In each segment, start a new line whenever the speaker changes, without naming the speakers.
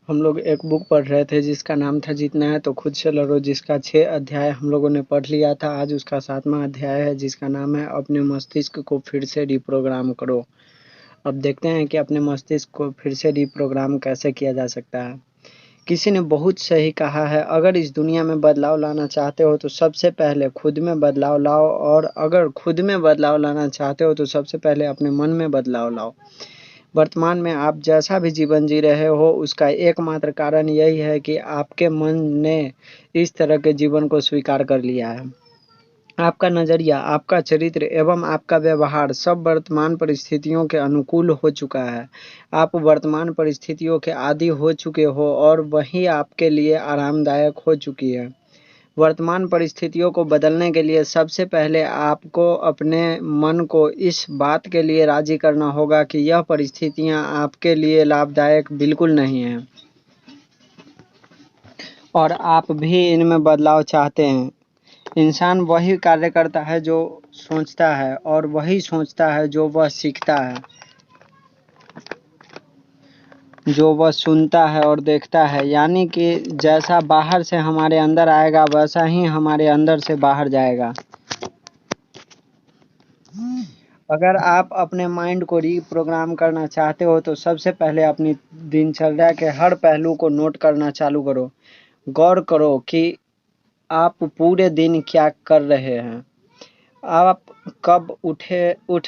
हम लोग एक बुक पढ़ रहे थे जिसका नाम था जीतना है तो खुद से लड़ो, जिसका 6 अध्याय हम लोगों ने पढ़ लिया था। आज उसका 7वां अध्याय है जिसका नाम है अपने मस्तिष्क को फिर से रिप्रोग्राम करो। अब देखते हैं कि अपने मस्तिष्क को फिर से रिप्रोग्राम कैसे किया जा सकता है। किसी ने बहुत सही कहा है, अगर इस दुनिया में बदलाव लाना चाहते हो तो सबसे पहले खुद में बदलाव लाओ, और अगर खुद में बदलाव लाना चाहते हो तो सबसे पहले अपने मन में बदलाव लाओ। वर्तमान में आप जैसा भी जीवन जी रहे हो उसका एकमात्र कारण यही है कि आपके मन ने इस तरह के जीवन को स्वीकार कर लिया है। आपका नज़रिया, आपका चरित्र एवं आपका व्यवहार सब वर्तमान परिस्थितियों के अनुकूल हो चुका है। आप वर्तमान परिस्थितियों के आदी हो चुके हो और वही आपके लिए आरामदायक हो चुकी है। वर्तमान परिस्थितियों को बदलने के लिए सबसे पहले आपको अपने मन को इस बात के लिए राजी करना होगा कि यह परिस्थितियां आपके लिए लाभदायक बिल्कुल नहीं हैं और आप भी इनमें बदलाव चाहते हैं। इंसान वही कार्य करता है जो सोचता है और वही सोचता है जो वह सीखता है, जो वह सुनता है और देखता है। यानी कि जैसा बाहर से हमारे अंदर आएगा वैसा ही हमारे अंदर से बाहर जाएगा। अगर आप अपने माइंड को रीप्रोग्राम करना चाहते हो तो सबसे पहले अपनी दिनचर्या के हर पहलू को नोट करना चालू करो। गौर करो कि आप पूरे दिन क्या कर रहे हैं। आप कब उठ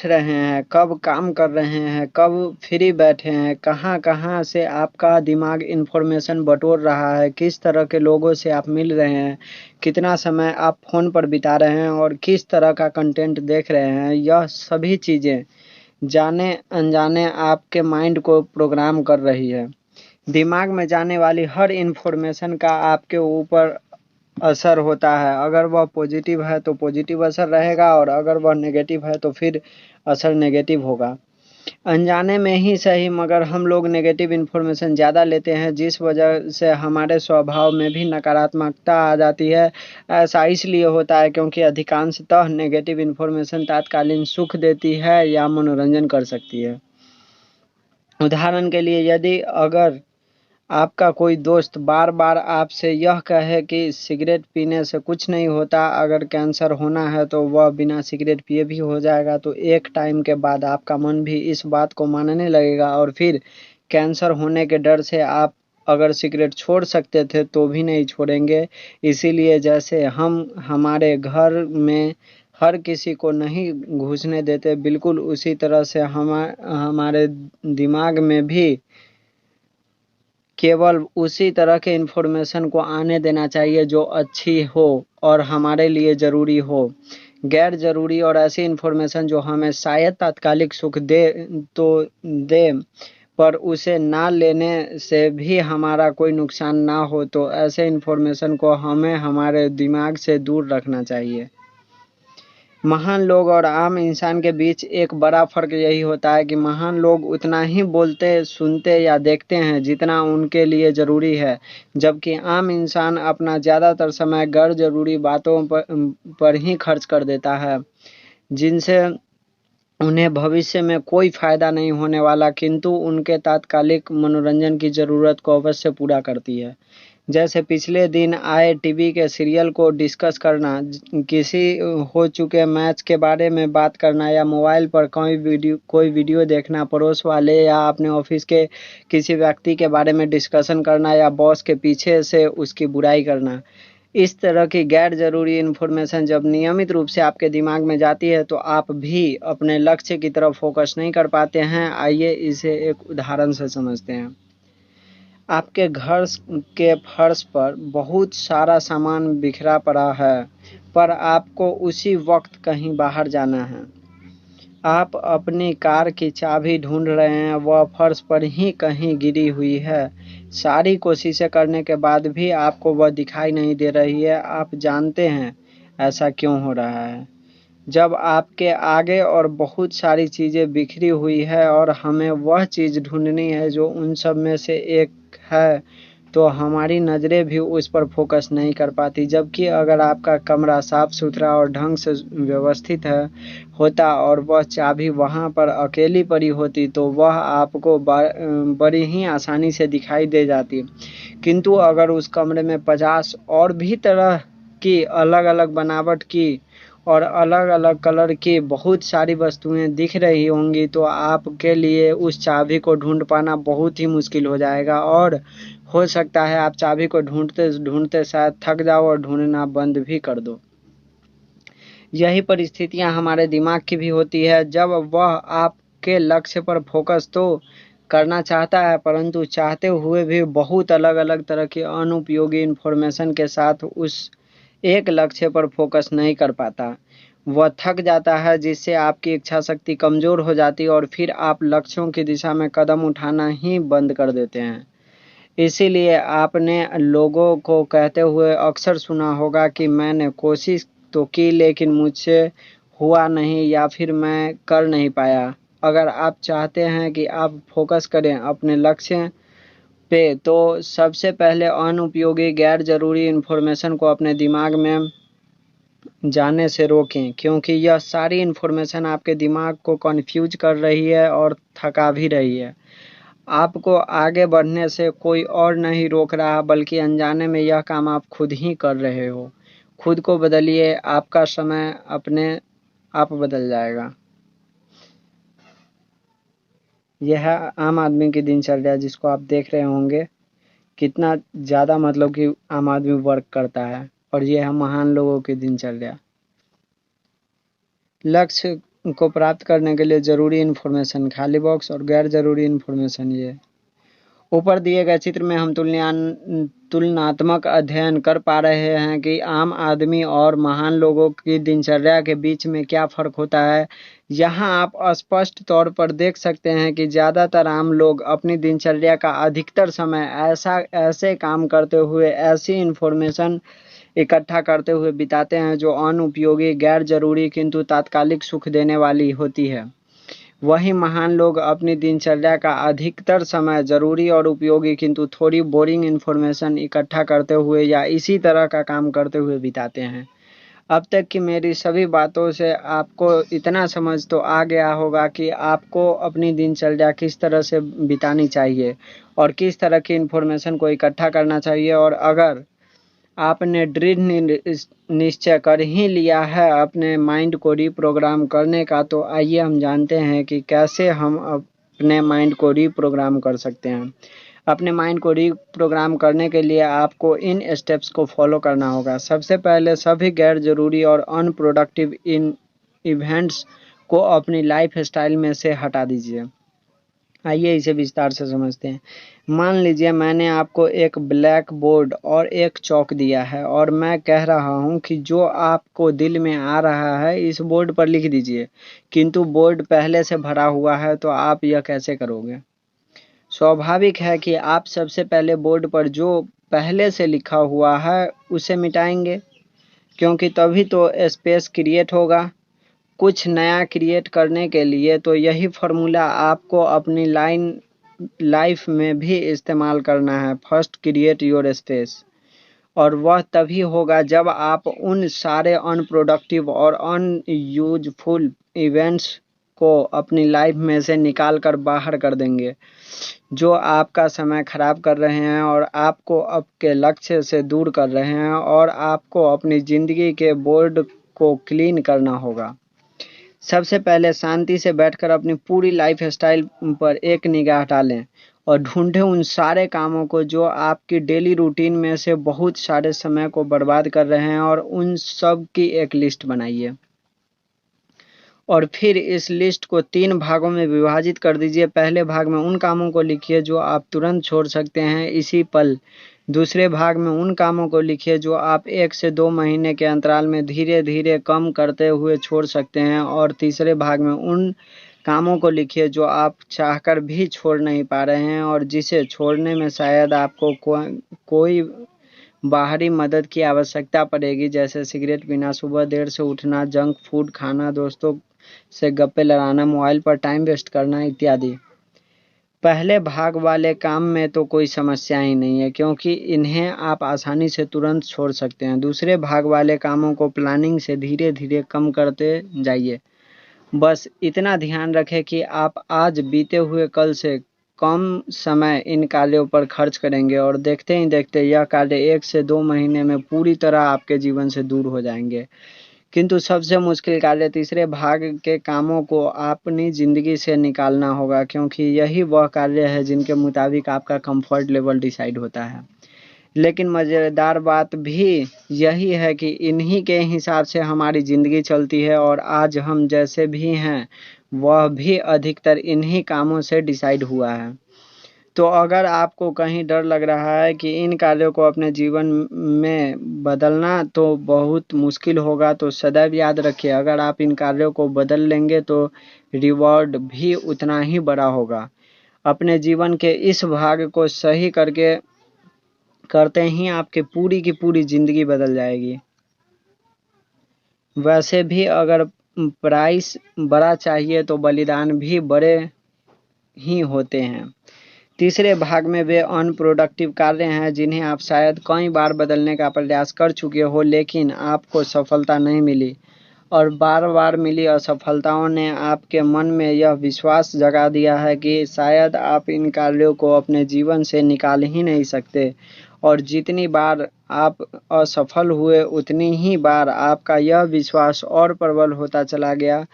रहे हैं, कब काम कर रहे हैं, कब फ्री बैठे हैं, कहाँ कहाँ से आपका दिमाग इन्फॉर्मेशन बटोर रहा है, किस तरह के लोगों से आप मिल रहे हैं, कितना समय आप फ़ोन पर बिता रहे हैं और किस तरह का कंटेंट देख रहे हैं। यह सभी चीज़ें जाने अनजाने आपके माइंड को प्रोग्राम कर रही है। दिमाग में जाने वाली हर इन्फॉर्मेशन का आपके ऊपर असर होता है। अगर वह पॉजिटिव है तो पॉजिटिव असर रहेगा और अगर वह नेगेटिव है तो फिर असर नेगेटिव होगा। अनजाने में ही सही मगर हम लोग नेगेटिव इन्फॉर्मेशन ज़्यादा लेते हैं, जिस वजह से हमारे स्वभाव में भी नकारात्मकता आ जाती है। ऐसा इसलिए होता है क्योंकि अधिकांशतः नेगेटिव इन्फॉर्मेशन तात्कालीन सुख देती है या मनोरंजन कर सकती है। उदाहरण के लिए, यदि अगर आपका कोई दोस्त बार बार आपसे यह कहे कि सिगरेट पीने से कुछ नहीं होता, अगर कैंसर होना है तो वह बिना सिगरेट पिए भी हो जाएगा, तो एक टाइम के बाद आपका मन भी इस बात को मानने लगेगा और फिर कैंसर होने के डर से आप अगर सिगरेट छोड़ सकते थे तो भी नहीं छोड़ेंगे। इसीलिए जैसे हम हमारे घर में हर किसी को नहीं घुसने देते, बिल्कुल उसी तरह से हमारे दिमाग में भी केवल उसी तरह के इन्फॉर्मेशन को आने देना चाहिए जो अच्छी हो और हमारे लिए ज़रूरी हो। गैर ज़रूरी और ऐसी इन्फॉर्मेशन जो हमें शायद तात्कालिक सुख दे तो दे, पर उसे ना लेने से भी हमारा कोई नुकसान ना हो, तो ऐसे इन्फॉर्मेशन को हमें हमारे दिमाग से दूर रखना चाहिए। महान लोग और आम इंसान के बीच एक बड़ा फ़र्क यही होता है कि महान लोग उतना ही बोलते, सुनते या देखते हैं जितना उनके लिए ज़रूरी है, जबकि आम इंसान अपना ज़्यादातर समय गैर ज़रूरी बातों पर ही खर्च कर देता है, जिनसे उन्हें भविष्य में कोई फ़ायदा नहीं होने वाला, किंतु उनके तात्कालिक मनोरंजन की ज़रूरत को अवश्य पूरा करती है। जैसे पिछले दिन आए टीवी के सीरियल को डिस्कस करना, किसी हो चुके मैच के बारे में बात करना या मोबाइल पर कोई वीडियो देखना, पड़ोस वाले या अपने ऑफिस के किसी व्यक्ति के बारे में डिस्कशन करना या बॉस के पीछे से उसकी बुराई करना। इस तरह की गैर ज़रूरी इन्फॉर्मेशन जब नियमित रूप से आपके दिमाग में जाती है तो आप भी अपने लक्ष्य की तरफ फोकस नहीं कर पाते हैं। आइए इसे एक उदाहरण से समझते हैं। आपके घर के फर्श पर बहुत सारा सामान बिखरा पड़ा है, पर आपको उसी वक्त कहीं बाहर जाना है। आप अपनी कार की चाबी ढूंढ रहे हैं, वह फर्श पर ही कहीं गिरी हुई है। सारी कोशिशें करने के बाद भी आपको वह दिखाई नहीं दे रही है। आप जानते हैं ऐसा क्यों हो रहा है। जब आपके आगे और बहुत सारी चीज़ें बिखरी हुई है और हमें वह चीज़ ढूंढनी है जो उन सब में से एक है, तो हमारी नज़रें भी उस पर फोकस नहीं कर पाती। जबकि अगर आपका कमरा साफ सुथरा और ढंग से व्यवस्थित होता और वह चाबी वहाँ पर अकेली पड़ी होती तो वह आपको बड़ी ही आसानी से दिखाई दे जाती। किंतु अगर उस कमरे में 50 और भी तरह की अलग अलग बनावट की और अलग अलग कलर की बहुत सारी वस्तुएं दिख रही होंगी तो आपके लिए उस चाबी को ढूंढ पाना बहुत ही मुश्किल हो जाएगा और हो सकता है आप चाबी को ढूंढते ढूंढते शायद थक जाओ और ढूंढना बंद भी कर दो। यही परिस्थितियां हमारे दिमाग की भी होती है जब वह आपके लक्ष्य पर फोकस तो करना चाहता है परंतु चाहते हुए भी बहुत अलग अलग तरह की अनुपयोगी इन्फॉर्मेशन के साथ उस एक लक्ष्य पर फोकस नहीं कर पाता। वह थक जाता है जिससे आपकी इच्छा शक्ति कमजोर हो जाती है और फिर आप लक्ष्यों की दिशा में कदम उठाना ही बंद कर देते हैं। इसीलिए आपने लोगों को कहते हुए अक्सर सुना होगा कि मैंने कोशिश तो की लेकिन मुझसे हुआ नहीं या फिर मैं कर नहीं पाया। अगर आप चाहते हैं कि आप फोकस करें अपने लक्ष्य पे तो सबसे पहले अनुपयोगी गैर जरूरी इन्फॉर्मेशन को अपने दिमाग में जाने से रोकें क्योंकि यह सारी इन्फॉर्मेशन आपके दिमाग को कंफ्यूज कर रही है और थका भी रही है। आपको आगे बढ़ने से कोई और नहीं रोक रहा बल्कि अनजाने में यह काम आप खुद ही कर रहे हो। खुद को बदलिए, आपका समय अपने आप बदल जाएगा। यह है आम आदमी की दिनचर्या जिसको आप देख रहे होंगे कितना ज़्यादा मतलब कि आम आदमी वर्क करता है और यह है महान लोगों की दिनचर्या। लक्ष्य को प्राप्त करने के लिए ज़रूरी इन्फॉर्मेशन खाली बॉक्स और गैर ज़रूरी इन्फॉर्मेशन। ये ऊपर दिए गए चित्र में हम तुलनात्मक अध्ययन कर पा रहे हैं कि आम आदमी और महान लोगों की दिनचर्या के बीच में क्या फ़र्क होता है। यहाँ आप स्पष्ट तौर पर देख सकते हैं कि ज़्यादातर आम लोग अपनी दिनचर्या का अधिकतर समय ऐसे काम करते हुए ऐसी इन्फॉर्मेशन इकट्ठा करते हुए बिताते हैं जो अनुपयोगी, गैर जरूरी किंतु तात्कालिक सुख देने वाली होती है। वहीं महान लोग अपनी दिनचर्या का अधिकतर समय जरूरी और उपयोगी किंतु थोड़ी बोरिंग इन्फॉर्मेशन इकट्ठा करते हुए या इसी तरह का काम करते हुए बिताते हैं। अब तक की मेरी सभी बातों से आपको इतना समझ तो आ गया होगा कि आपको अपनी दिनचर्या किस तरह से बितानी चाहिए और किस तरह की इन्फॉर्मेशन को इकट्ठा करना चाहिए। और अगर आपने दृढ़ निश्चय कर ही लिया है अपने माइंड को रीप्रोग्राम करने का तो आइए हम जानते हैं कि कैसे हम अपने माइंड को रीप्रोग्राम कर सकते हैं। अपने माइंड को रीप्रोग्राम करने के लिए आपको इन स्टेप्स को फॉलो करना होगा। सबसे पहले सभी गैर जरूरी और अनप्रोडक्टिव इन इवेंट्स को अपनी लाइफ स्टाइल में से हटा दीजिए। आइए इसे विस्तार से समझते हैं। मान लीजिए मैंने आपको एक ब्लैक बोर्ड और एक चौक दिया है और मैं कह रहा हूं कि जो आपको दिल में आ रहा है इस बोर्ड पर लिख दीजिए, किंतु बोर्ड पहले से भरा हुआ है तो आप यह कैसे करोगे? स्वाभाविक है कि आप सबसे पहले बोर्ड पर जो पहले से लिखा हुआ है उसे मिटाएंगे क्योंकि तभी तो स्पेस क्रिएट होगा। कुछ नया क्रिएट करने के लिए तो यही फार्मूला आपको अपनी लाइफ में भी इस्तेमाल करना है। फर्स्ट क्रिएट योर स्पेस, और वह तभी होगा जब आप उन सारे अनप्रोडक्टिव और अनयूजफुल इवेंट्स को अपनी लाइफ में से निकाल कर बाहर कर देंगे जो आपका समय खराब कर रहे हैं और आपको आपके लक्ष्य से दूर कर रहे हैं। और आपको अपनी ज़िंदगी के बोर्ड को क्लीन करना होगा। सबसे पहले शांति से बैठकर अपनी पूरी लाइफ स्टाइल पर एक निगाह डालें और ढूंढें उन सारे कामों को जो आपकी डेली रूटीन में से बहुत सारे समय को बर्बाद कर रहे हैं और उन सब की एक लिस्ट बनाइए। और फिर इस लिस्ट को 3 भागों में विभाजित कर दीजिए। पहले भाग में उन कामों को लिखिए जो आप तुरंत छोड़ सकते हैं इसी पल। दूसरे भाग में उन कामों को लिखिए जो आप 1 से 2 महीने के अंतराल में धीरे धीरे कम करते हुए छोड़ सकते हैं। और तीसरे भाग में उन कामों को लिखिए जो आप चाहकर भी छोड़ नहीं पा रहे हैं और जिसे छोड़ने में शायद आपको कोई बाहरी मदद की आवश्यकता पड़ेगी, जैसे सिगरेट पीना, सुबह देर से उठना, जंक फूड खाना, दोस्तों से गप्पे लड़ाना, मोबाइल पर टाइम वेस्ट करना इत्यादि। पहले भाग वाले काम में तो कोई समस्या ही नहीं है, क्योंकि इन्हें आप आसानी से तुरंत छोड़ सकते हैं। दूसरे भाग वाले कामों को प्लानिंग से धीरे धीरे कम करते जाइए। बस इतना ध्यान रखें कि आप आज बीते हुए कल से कम समय इन कार्यों पर खर्च करेंगे और देखते ही देखते यह कार्य 1 से 2 महीने में पूरी तरह आपके जीवन से दूर हो जाएंगे। किंतु सबसे मुश्किल कार्य तीसरे भाग के कामों को अपनी ज़िंदगी से निकालना होगा, क्योंकि यही वह कार्य है जिनके मुताबिक आपका कंफर्ट लेवल डिसाइड होता है। लेकिन मज़ेदार बात भी यही है कि इन्हीं के हिसाब से हमारी ज़िंदगी चलती है और आज हम जैसे भी हैं वह भी अधिकतर इन्हीं कामों से डिसाइड हुआ है। तो अगर आपको कहीं डर लग रहा है कि इन कार्यों को अपने जीवन में बदलना तो बहुत मुश्किल होगा, तो सदैव याद रखिए, अगर आप इन कार्यों को बदल लेंगे तो रिवॉर्ड भी उतना ही बड़ा होगा। अपने जीवन के इस भाग को सही करते ही आपकी पूरी की पूरी ज़िंदगी बदल जाएगी। वैसे भी अगर प्राइस बड़ा चाहिए तो बलिदान भी बड़े ही होते हैं। तीसरे भाग में वे अनप्रोडक्टिव कार्य हैं जिन्हें आप शायद कई बार बदलने का प्रयास कर चुके हो, लेकिन आपको सफलता नहीं मिली, और बार-बार मिली असफलताओं ने आपके मन में यह विश्वास जगा दिया है कि शायद आप इन कार्यों को अपने जीवन से निकाल ही नहीं सकते। और जितनी बार आप असफल हुए उतनी ही बार आपका यह विश्वास और प्रबल होता चला गया।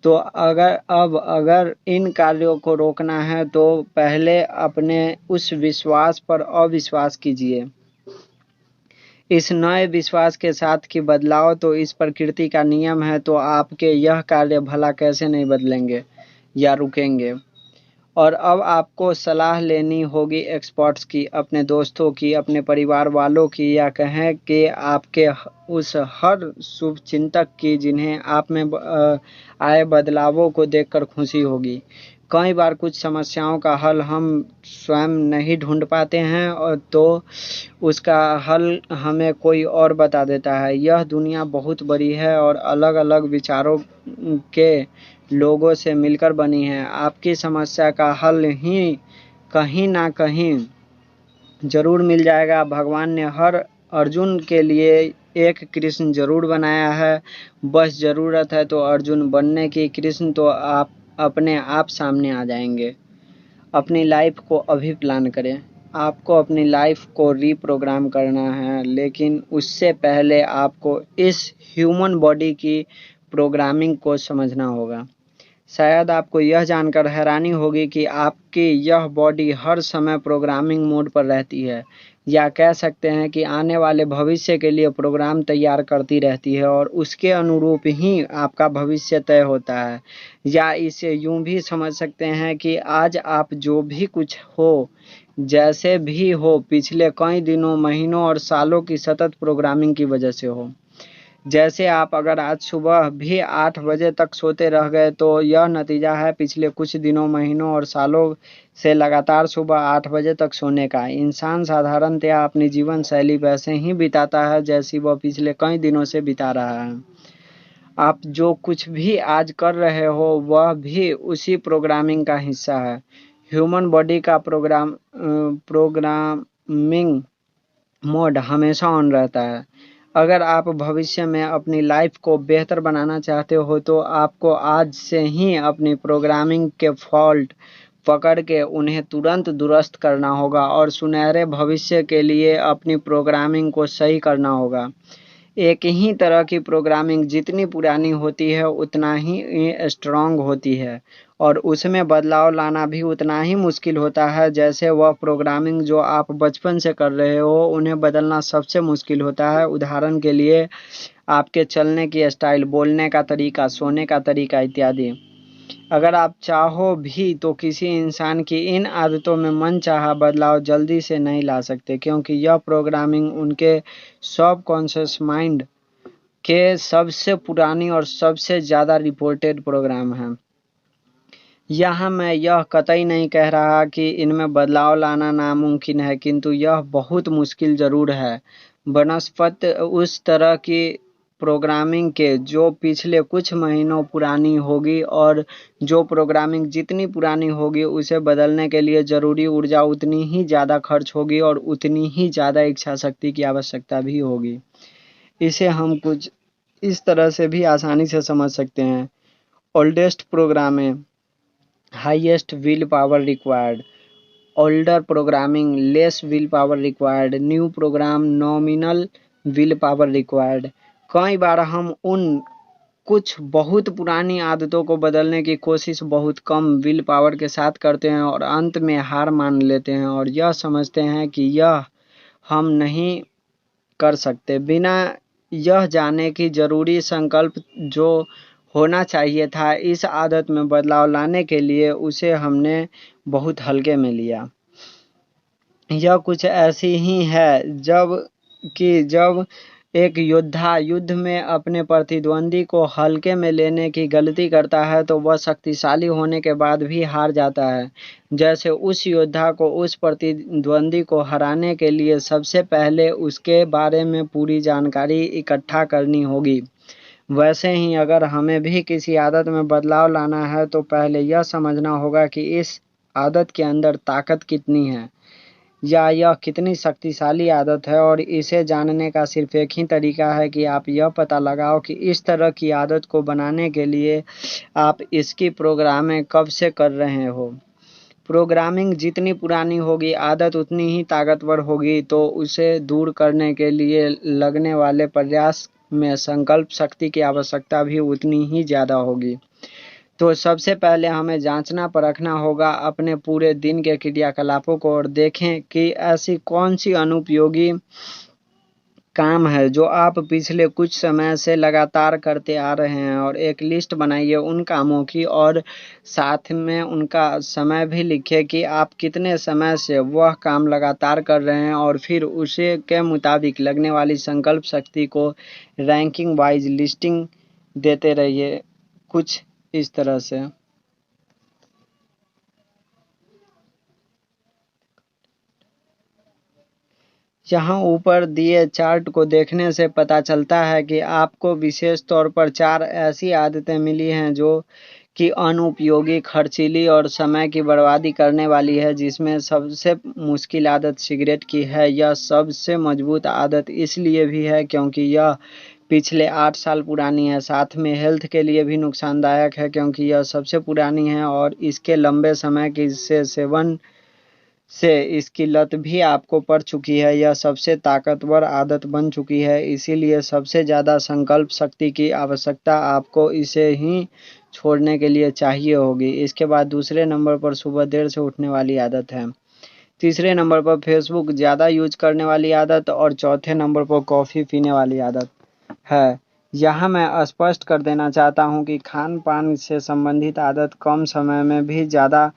तो अगर इन कार्यों को रोकना है तो पहले अपने उस विश्वास पर अविश्वास कीजिए। इस नए विश्वास के साथ कि बदलाव तो इस प्रकृति का नियम है, तो आपके यह कार्य भला कैसे नहीं बदलेंगे या रुकेंगे। और अब आपको सलाह लेनी होगी एक्सपर्ट्स की, अपने दोस्तों की, अपने परिवार वालों की, या कहें कि आपके उस हर शुभचिंतक की जिन्हें आप में आए बदलावों को देखकर खुशी होगी। कई बार कुछ समस्याओं का हल हम स्वयं नहीं ढूंढ पाते हैं और तो उसका हल हमें कोई और बता देता है। यह दुनिया बहुत बड़ी है और अलग-अलग विचारों के लोगों से मिलकर बनी है। आपकी समस्या का हल ही कहीं ना कहीं जरूर मिल जाएगा। भगवान ने हर अर्जुन के लिए एक कृष्ण जरूर बनाया है। बस ज़रूरत है तो अर्जुन बनने की। कृष्ण तो आप अपने आप सामने आ जाएंगे। अपनी लाइफ को अभी प्लान करें। आपको अपनी लाइफ को रीप्रोग्राम करना है, लेकिन उससे पहले आपको इस ह्यूमन बॉडी की प्रोग्रामिंग को समझना होगा। शायद आपको यह जानकर हैरानी होगी कि आपकी यह बॉडी हर समय प्रोग्रामिंग मोड पर रहती है, या कह सकते हैं कि आने वाले भविष्य के लिए प्रोग्राम तैयार करती रहती है और उसके अनुरूप ही आपका भविष्य तय होता है। या इसे यूं भी समझ सकते हैं कि आज आप जो भी कुछ हो, जैसे भी हो, पिछले कई दिनों, महीनों और सालों की सतत प्रोग्रामिंग की वजह से हो। जैसे आप अगर आज सुबह भी 8 बजे तक सोते रह गए तो यह नतीजा है पिछले कुछ दिनों, महीनों और सालों से लगातार सुबह 8 बजे तक सोने का। इंसान साधारणतया अपनी जीवन शैली वैसे ही बिताता है जैसी वह पिछले कई दिनों से बिता रहा है। आप जो कुछ भी आज कर रहे हो वह भी उसी प्रोग्रामिंग का हिस्सा है। ह्यूमन बॉडी का प्रोग्रामिंग मोड हमेशा ऑन रहता है। अगर आप भविष्य में अपनी लाइफ को बेहतर बनाना चाहते हो तो आपको आज से ही अपनी प्रोग्रामिंग के फॉल्ट पकड़ के उन्हें तुरंत दुरुस्त करना होगा और सुनहरे भविष्य के लिए अपनी प्रोग्रामिंग को सही करना होगा। एक ही तरह की प्रोग्रामिंग जितनी पुरानी होती है उतना ही स्ट्रांग होती है और उसमें बदलाव लाना भी उतना ही मुश्किल होता है जैसे वह प्रोग्रामिंग जो आप बचपन से कर रहे हो उन्हें बदलना सबसे मुश्किल होता है। उदाहरण के लिए आपके चलने की स्टाइल, बोलने का तरीका, सोने का तरीका इत्यादि। अगर आप चाहो भी तो किसी इंसान की इन आदतों में मनचाहा बदलाव जल्दी से नहीं ला सकते, क्योंकि यह प्रोग्रामिंग उनके सबकॉन्शियस माइंड के सबसे पुरानी और सबसे ज़्यादा रिपोर्टेड प्रोग्राम है। यहाँ मैं यह कतई नहीं कह रहा कि इनमें बदलाव लाना नामुमकिन है, किंतु यह बहुत मुश्किल ज़रूर है। बनस्पत उस तरह की प्रोग्रामिंग के जो पिछले कुछ महीनों पुरानी होगी, और जो प्रोग्रामिंग जितनी पुरानी होगी उसे बदलने के लिए ज़रूरी ऊर्जा उतनी ही ज़्यादा खर्च होगी और उतनी ही ज़्यादा इच्छा शक्ति की आवश्यकता भी होगी। इसे हम कुछ इस तरह से भी आसानी से समझ सकते हैं। Oldest programming highest will power required, older programming less will power required, new program nominal will power required. कई बार हम उन कुछ बहुत पुरानी आदतों को बदलने की कोशिश बहुत कम विल पावर के साथ करते हैं और अंत में हार मान लेते हैं और यह समझते हैं कि यह हम नहीं कर सकते, बिना यह जाने कि जरूरी संकल्प जो होना चाहिए था इस आदत में बदलाव लाने के लिए, उसे हमने बहुत हल्के में लिया। यह कुछ ऐसी ही है जब एक योद्धा युद्ध में अपने प्रतिद्वंदी को हल्के में लेने की गलती करता है तो वह शक्तिशाली होने के बाद भी हार जाता है। जैसे उस योद्धा को उस प्रतिद्वंदी को हराने के लिए सबसे पहले उसके बारे में पूरी जानकारी इकट्ठा करनी होगी, वैसे ही अगर हमें भी किसी आदत में बदलाव लाना है तो पहले यह समझना होगा कि इस आदत के अंदर ताकत कितनी है या यह कितनी शक्तिशाली आदत है। और इसे जानने का सिर्फ एक ही तरीका है कि आप यह पता लगाओ कि इस तरह की आदत को बनाने के लिए आप इसकी प्रोग्रामिंग कब से कर रहे हो। प्रोग्रामिंग जितनी पुरानी होगी आदत उतनी ही ताकतवर होगी, तो उसे दूर करने के लिए लगने वाले प्रयास में संकल्प शक्ति की आवश्यकता भी उतनी ही ज़्यादा होगी। तो सबसे पहले हमें जांचना परखना होगा अपने पूरे दिन के क्रियाकलापों को और देखें कि ऐसी कौन सी अनुपयोगी काम है जो आप पिछले कुछ समय से लगातार करते आ रहे हैं, और एक लिस्ट बनाइए उन कामों की और साथ में उनका समय भी लिखिए कि आप कितने समय से वह काम लगातार कर रहे हैं, और फिर उसे के मुताबिक लगने वाली संकल्प शक्ति को रैंकिंग वाइज लिस्टिंग देते रहिए, कुछ इस तरह से। यहाँ ऊपर दिए चार्ट को देखने से पता चलता है कि आपको विशेष तौर पर 4 ऐसी आदतें मिली हैं जो कि अनुपयोगी, खर्चीली और समय की बर्बादी करने वाली है, जिसमें सबसे मुश्किल आदत सिगरेट की है। यह सबसे मजबूत आदत इसलिए भी है क्योंकि यह पिछले 8 साल पुरानी है, साथ में हेल्थ के लिए भी नुकसानदायक है क्योंकि यह सबसे पुरानी है और इसके लंबे समय के सेवन से इसकी लत भी आपको पड़ चुकी है। यह सबसे ताकतवर आदत बन चुकी है, इसीलिए सबसे ज़्यादा संकल्प शक्ति की आवश्यकता आपको इसे ही छोड़ने के लिए चाहिए होगी। इसके बाद दूसरे नंबर पर सुबह देर से उठने वाली आदत है, तीसरे नंबर पर फेसबुक ज़्यादा यूज करने वाली आदत और चौथे नंबर पर कॉफ़ी पीने वाली आदत है। यहाँ मैं स्पष्ट कर देना चाहता हूँ कि खान पान से संबंधित आदत कम समय में भी ज़्यादा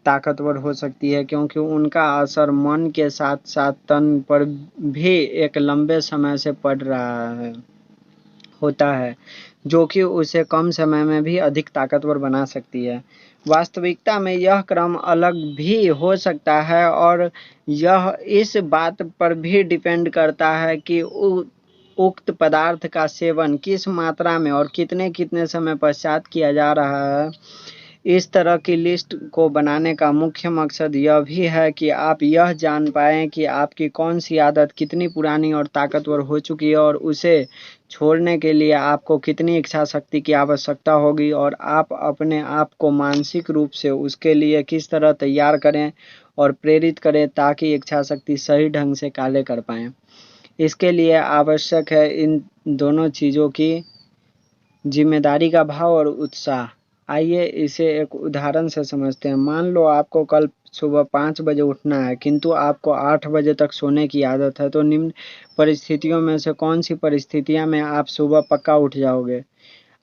ताकतवर हो सकती है क्योंकि उनका असर मन के साथ साथ तन पर भी एक लंबे समय से पड़ रहा होता है, जो कि उसे कम समय में भी अधिक ताकतवर बना सकती है। वास्तविकता में यह क्रम अलग भी हो सकता है और यह इस बात पर भी डिपेंड करता है कि उक्त पदार्थ का सेवन किस मात्रा में और कितने कितने समय पश्चात किया जा रहा है। इस तरह की लिस्ट को बनाने का मुख्य मकसद यह भी है कि आप यह जान पाएं कि आपकी कौन सी आदत कितनी पुरानी और ताकतवर हो चुकी है और उसे छोड़ने के लिए आपको कितनी इच्छा शक्ति की आवश्यकता होगी, और आप अपने आप को मानसिक रूप से उसके लिए किस तरह तैयार करें और प्रेरित करें ताकि इच्छा शक्ति सही ढंग से कार्य कर पाएँ। इसके लिए आवश्यक है इन दोनों चीज़ों की जिम्मेदारी का भाव और उत्साह। आइए इसे एक उदाहरण से समझते हैं। मान लो आपको कल सुबह 5 बजे उठना है किंतु आपको 8 बजे तक सोने की आदत है, तो निम्न परिस्थितियों में से कौन सी परिस्थितियां में आप सुबह पक्का उठ जाओगे?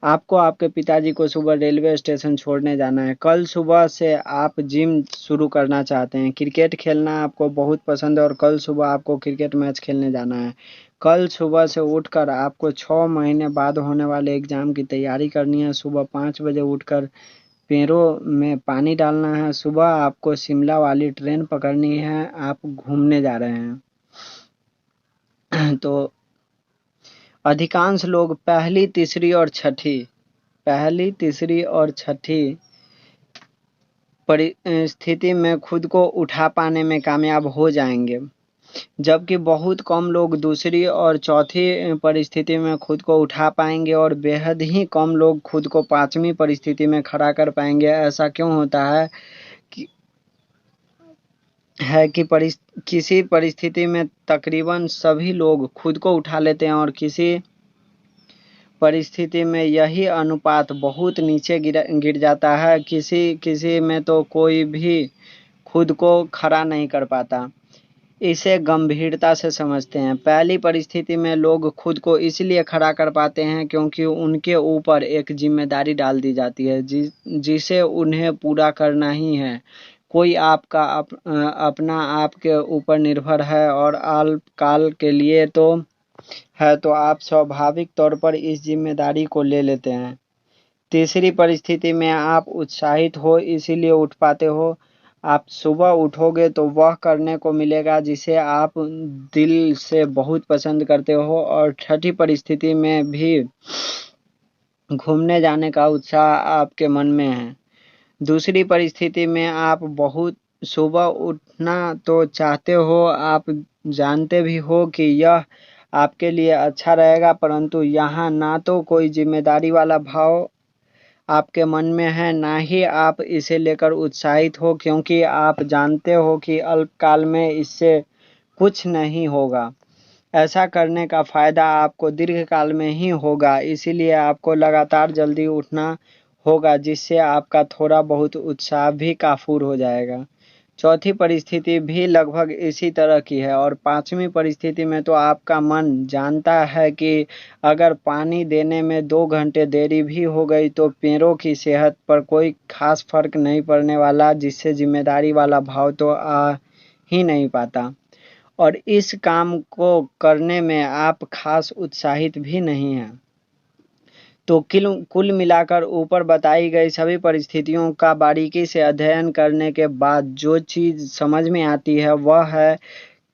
आपको आपके पिताजी को सुबह रेलवे स्टेशन छोड़ने जाना है। कल सुबह से आप जिम शुरू करना चाहते हैं। क्रिकेट खेलना आपको बहुत पसंद है और कल सुबह आपको क्रिकेट मैच खेलने जाना है। कल सुबह से उठकर आपको 6 महीने बाद होने वाले एग्ज़ाम की तैयारी करनी है। सुबह 5 बजे उठकर पेड़ों में पानी डालना है। सुबह आपको शिमला वाली ट्रेन पकड़नी है, आप घूमने जा रहे हैं। तो अधिकांश लोग पहली, तीसरी और छठी परिस्थिति में खुद को उठा पाने में कामयाब हो जाएंगे, जबकि बहुत कम लोग दूसरी और चौथी परिस्थिति में खुद को उठा पाएंगे और बेहद ही कम लोग खुद को पांचवी परिस्थिति में खड़ा कर पाएंगे। ऐसा क्यों होता है कि किसी परिस्थिति में तकरीबन सभी लोग खुद को उठा लेते हैं और किसी परिस्थिति में यही अनुपात बहुत नीचे गिर जाता है। किसी में तो कोई भी खुद को खड़ा नहीं कर पाता। इसे गंभीरता से समझते हैं। पहली परिस्थिति में लोग खुद को इसलिए खड़ा कर पाते हैं क्योंकि उनके ऊपर एक जिम्मेदारी डाल दी जाती है जिसे उन्हें पूरा करना ही है। कोई आपका अपना आपके ऊपर निर्भर है और अल्पकाल के लिए तो आप स्वाभाविक तौर पर इस जिम्मेदारी को ले लेते हैं। तीसरी परिस्थिति में आप उत्साहित हो इसीलिए उठ पाते हो। आप सुबह उठोगे तो वह करने को मिलेगा जिसे आप दिल से बहुत पसंद करते हो। और छठी परिस्थिति में भी घूमने जाने का उत्साह आपके मन में है। दूसरी परिस्थिति में आप बहुत सुबह उठना तो चाहते हो, आप जानते भी हो कि यह आपके लिए अच्छा रहेगा, परंतु यहाँ ना तो कोई जिम्मेदारी वाला भाव आपके मन में है, ना ही आप इसे लेकर उत्साहित हो, क्योंकि आप जानते हो कि अल्पकाल में इससे कुछ नहीं होगा। ऐसा करने का फायदा आपको दीर्घकाल में ही होगा, इसीलिए आपको लगातार जल्दी उठना होगा, जिससे आपका थोड़ा बहुत उत्साह भी काफूर हो जाएगा। चौथी परिस्थिति भी लगभग इसी तरह की है और पांचवी परिस्थिति में तो आपका मन जानता है कि अगर पानी देने में 2 घंटे देरी भी हो गई तो पेड़ों की सेहत पर कोई खास फर्क नहीं पड़ने वाला, जिससे जिम्मेदारी वाला भाव तो आ ही नहीं पाता और इस काम को करने में आप खास उत्साहित भी नहीं हैं। तो कुल मिलाकर ऊपर बताई गई सभी परिस्थितियों का बारीकी से अध्ययन करने के बाद जो चीज समझ में आती है वह है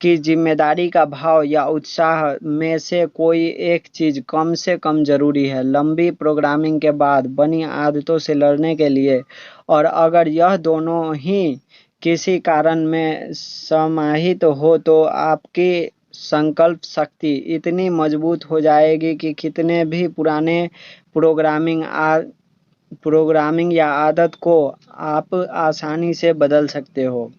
कि जिम्मेदारी का भाव या उत्साह में से कोई एक चीज कम से कम जरूरी है लंबी प्रोग्रामिंग के बाद बनी आदतों से लड़ने के लिए। और अगर यह दोनों ही किसी कारण में समाहित हो तो आपकी संकल्प शक्ति इतनी मजबूत हो जाएगी कि कितने भी पुराने प्रोग्रामिंग या आदत को आप आसानी से बदल सकते हो।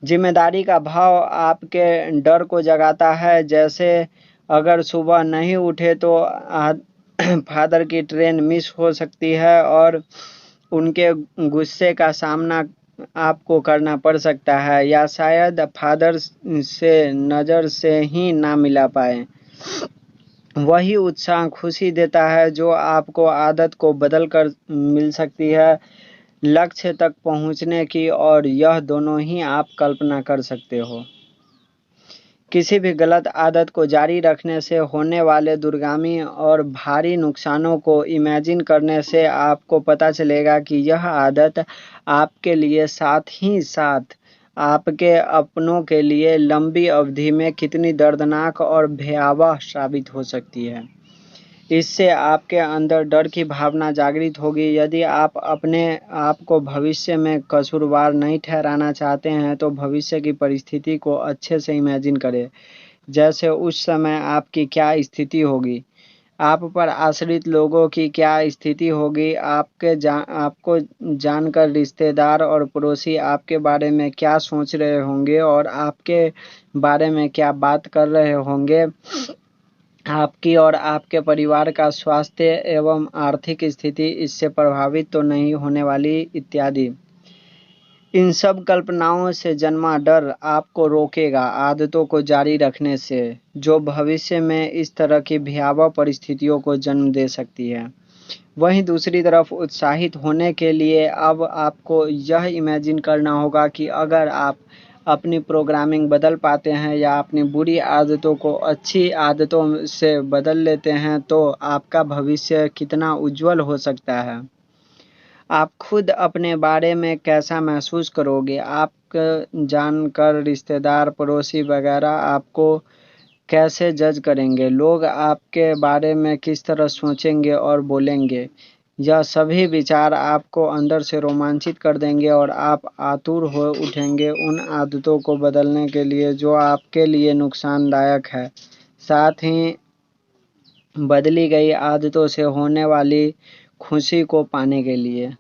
जिम्मेदारी का भाव आपके डर को जगाता है, जैसे अगर सुबह नहीं उठे तो फादर की ट्रेन मिस हो सकती है और उनके गुस्से का सामना आपको करना पड़ सकता है, या शायद फादर से नज़र से ही ना मिला पाए। वही उत्साह खुशी देता है जो आपको आदत को बदल कर मिल सकती है लक्ष्य तक पहुंचने की, और यह दोनों ही आप कल्पना कर सकते हो। किसी भी गलत आदत को जारी रखने से होने वाले दूरगामी और भारी नुकसानों को इमेजिन करने से आपको पता चलेगा कि यह आदत आपके लिए साथ ही साथ आपके अपनों के लिए लंबी अवधि में कितनी दर्दनाक और भयावह साबित हो सकती है। इससे आपके अंदर डर की भावना जागृत होगी। यदि आप अपने आप को भविष्य में कसूरवार नहीं ठहराना चाहते हैं तो भविष्य की परिस्थिति को अच्छे से इमेजिन करें, जैसे उस समय आपकी क्या स्थिति होगी, आप पर आश्रित लोगों की क्या स्थिति होगी, आपको जानकर रिश्तेदार और पड़ोसी आपके बारे में क्या सोच रहे होंगे और आपके बारे में क्या बात कर रहे होंगे। आपकी और आपके परिवार का स्वास्थ्य एवं आर्थिक स्थिति इससे प्रभावित तो नहीं होने वाली इत्यादि। इन सब कल्पनाओं से जन्मा डर आपको रोकेगा आदतों को जारी रखने से, जो भविष्य में इस तरह की भयावह परिस्थितियों को जन्म दे सकती है। वहीं दूसरी तरफ उत्साहित होने के लिए अब आपको यह इमेजिन करना होगा कि अगर आप अपनी प्रोग्रामिंग बदल पाते हैं या अपनी बुरी आदतों को अच्छी आदतों से बदल लेते हैं तो आपका भविष्य कितना उज्जवल हो सकता है। आप खुद अपने बारे में कैसा महसूस करोगे, आप जानकर रिश्तेदार पड़ोसी वगैरह आपको कैसे जज करेंगे, लोग आपके बारे में किस तरह सोचेंगे और बोलेंगे। यह सभी विचार आपको अंदर से रोमांचित कर देंगे और आप आतुर हो उठेंगे उन आदतों को बदलने के लिए जो आपके लिए नुकसानदायक है। साथ ही बदली गई आदतों से होने वाली खुशी को पाने के लिए।